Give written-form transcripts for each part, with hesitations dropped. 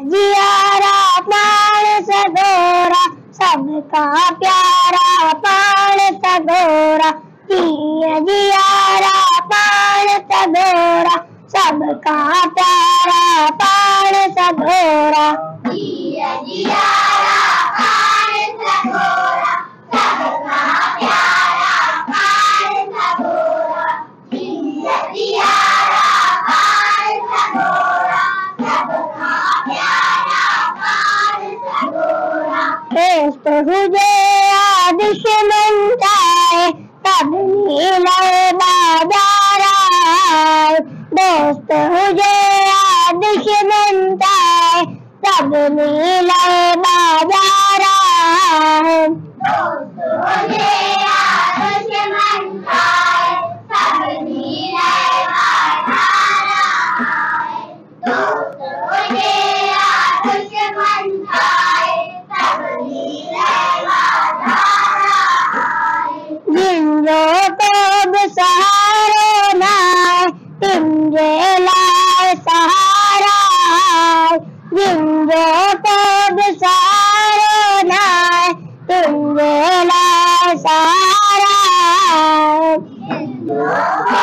जियारा प्राण सगोरा, सबका प्यारा प्राण सगोरा। जियारा प्राण सगोरा, सबका प्यारा प्राण सगोरा। जियारा प्राण सगोरा, सबका प्यारा प्राण सगोरा। जियारा प्राण सगोरा, सबका प्यारा प्राण सगोरा। दोस्त हुए दुश्मन जाए, सब मिले बाजार आए। दोस्त हुए दुश्मन जाए, सब मिले बाजार आए। दोस्त हुए दुश्मन जाए, सब मिले बाजार आए। दोस्त हुए दुश्मन जाए, सब मिले बाजार आए। जिंदो को सहारे लाए, तिंजे लाए सहारा आए। जिंदो को सहारे लाए, तिंजे लाए सहारा आए। जिंदो को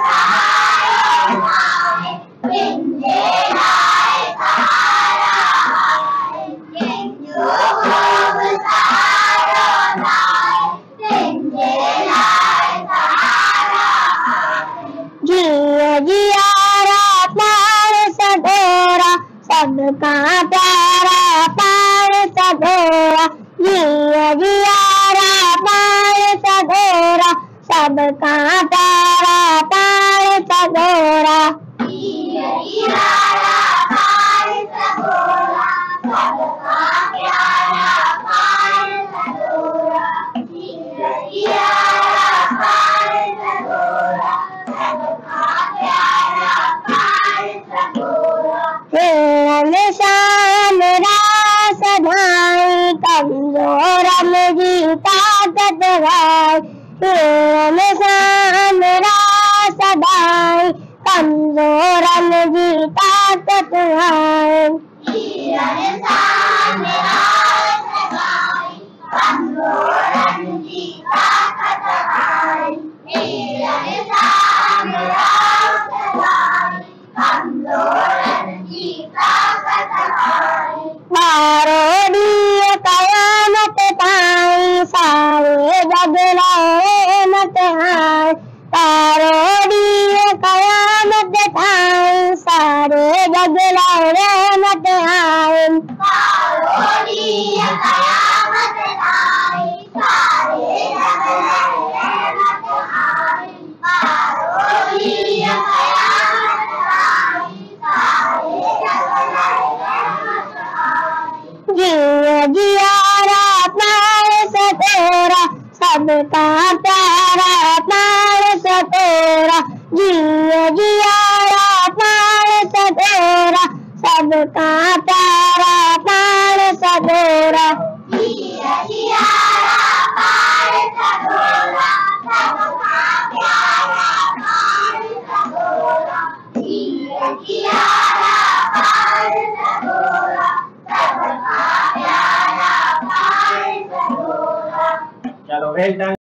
सहारे लाए, तिंजे लाए सहारा आए। जिंदो को सहारे लाए, तिंजे लाए सहारा आए। जियारा प्राण सगोरा, सबका प्यारा प्राण सगोरा। जियारा प्राण सगोरा, सबका प्यारा प्राण सगोरा। जियारा प्राण सगोरा, सबका प्यारा प्राण सगोरा। जियारा प्राण सगोरा, सबका प्यारा प्राण सगोरा। शान रास भाई, कमजोर जी ताकत भाई। शान रास भाई, कमजोर जी ताकत भाई। शान रास भाई, कमजोर जी ताकत भाई। शान रास भाई, कमजोर जी ताकत भाई। बारोड़ी कयामत पाई, सारे जग रहमत आए। बारोड़ी कयामत पाई, सारे जग रहमत आए। बारोड़ी कयामत पाई, सारे जग रहमत आए। बारोड़ी कयामत पाई, सारे जग रहमत आए। जियारा प्राण सगोरा, सबका प्यारा प्राण सगोरा। जियारा प्राण सगोरा, सबका प्यारा प्राण सगोरा। जियारा प्राण सगोरा, सबका प्यारा प्राण सगोरा। जियारा प्राण सगोरा, सबका प्यारा प्राण सगोरा। चलो वेल डन।